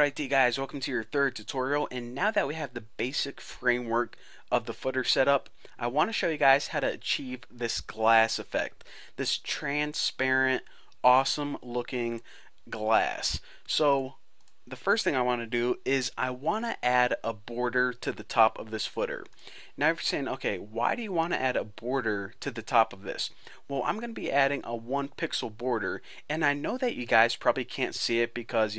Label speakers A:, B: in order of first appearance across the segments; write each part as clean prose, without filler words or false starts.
A: Alright guys, welcome to your third tutorial, and now that we have the basic framework of the footer set up, I want to show you guys how to achieve this glass effect, this transparent, awesome looking glass. So the first thing I want to do is I want to add a border to the top of this footer. Now if you're saying, okay, why do you want to add a border to the top of this? Well, I'm going to be adding a 1 pixel border, and I know that you guys probably can't see it because,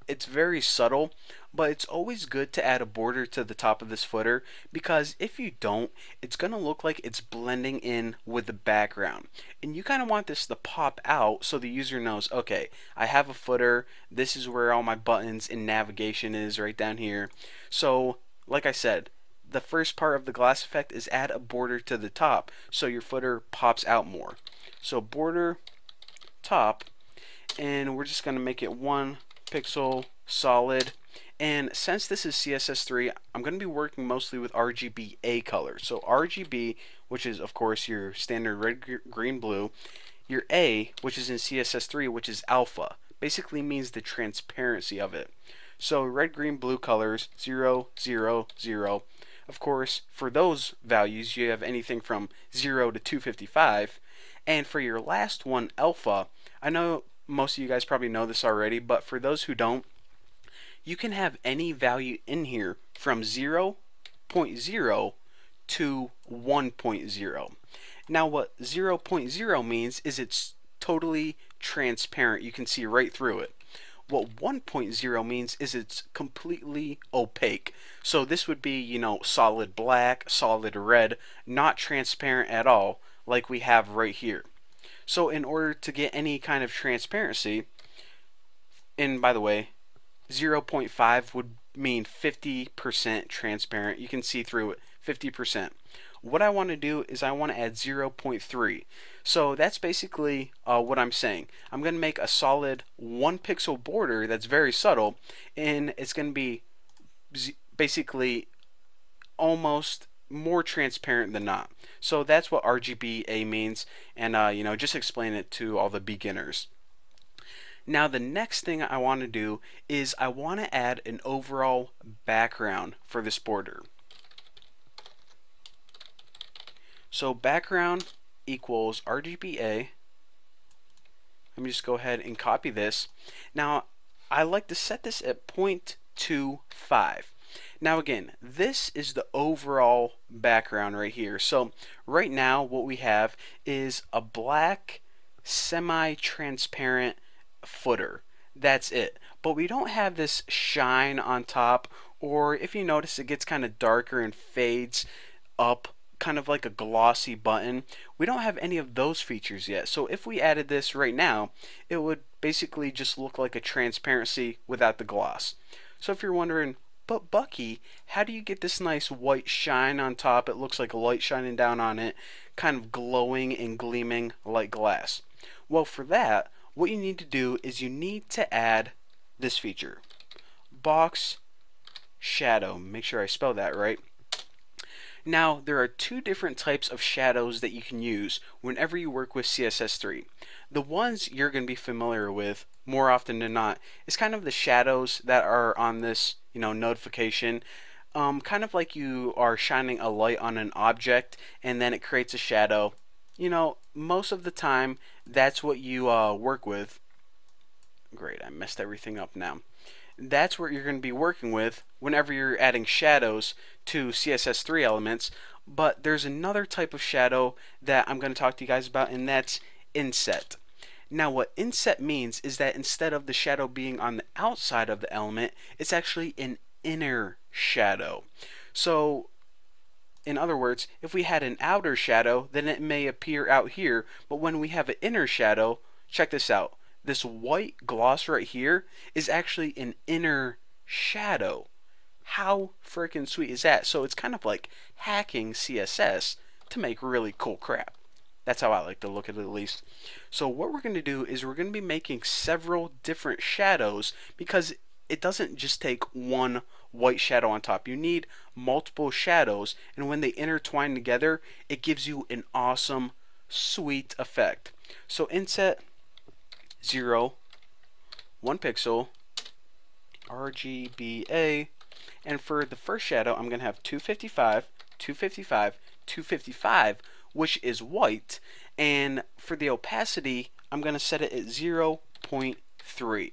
A: it's very subtle, but it's always good to add a border to the top of this footer, because if you don't, it's going to look like it's blending in with the background. And you kind of want this to pop out so the user knows, okay, I have a footer, this is where all my buttons and navigation is right down here. So, like I said, the first part of the glass effect is add a border to the top so your footer pops out more. So border top, and we're just going to make it 1 pixel solid. And since this is CSS3, I'm going to be working mostly with RGBA colors. So RGB, which is of course your standard red, green, blue. Your A, which is in CSS3, which is alpha, basically means the transparency of it. So red, green, blue colors, 0, 0, 0. Of course, for those values, you have anything from 0 to 255. And for your last one, alpha, I know most of you guys probably know this already, but for those who don't, you can have any value in here from 0.0 to 1.0. Now what 0.0 means is it's totally transparent. You can see right through it. What 1.0 means is it's completely opaque. So this would be, solid black, solid red, not transparent at all, like we have right here. So in order to get any kind of transparency, and by the way, 0.5 would mean 50% transparent. You can see through it, 50%. What I want to do is I want to add 0.3. So that's basically what I'm saying. I'm going to make a solid 1 pixel border that's very subtle, and it's going to be basically almost more transparent than not. So that's what RGBA means, and just explain it to all the beginners. Now the next thing I want to do is I want to add an overall background for this border. So background equals RGBA. Let me just go ahead and copy this. Now I like to set this at 0.25. Now again, this is the overall background right here. So right now what we have is a black semi-transparent footer. That's it. But we don't have this shine on top, or if you notice, it gets kind of darker and fades up, kind of like a glossy button. We don't have any of those features yet. So if we added this right now, it would basically just look like a transparency without the gloss. So if you're wondering, but Bucky, how do you get this nice white shine on top? It looks like a light shining down on it, kind of glowing and gleaming like glass. Well, for that, what you need to do is you need to add this feature, box shadow. Make sure I spell that right. Now, there are two different types of shadows that you can use whenever you work with CSS3. The ones you're going to be familiar with more often than not is kind of the shadows that are on this, notification. Kind of like you are shining a light on an object and then it creates a shadow. Most of the time that's what you work with. Great, I messed everything up now. That's what you're going to be working with whenever you're adding shadows to CSS3 elements. But there's another type of shadow that I'm going to talk to you guys about, and that's inset. Now what inset means is that instead of the shadow being on the outside of the element, it's actually an inner shadow. So in other words, if we had an outer shadow, then it may appear out here, but when we have an inner shadow, check this out. This white gloss right here is actually an inner shadow. How freaking sweet is that? So it's kind of like hacking CSS to make really cool crap. That's how I like to look at it, at least. So what we're going to do is we're going to be making several different shadows, because it doesn't just take one white shadow on top. You need multiple shadows, and when they intertwine together, it gives you an awesome, sweet effect. So inset 0, 1 pixel, RGBA. And for the first shadow, I'm going to have 255, 255, 255, which is white. And for the opacity, I'm going to set it at 0.3.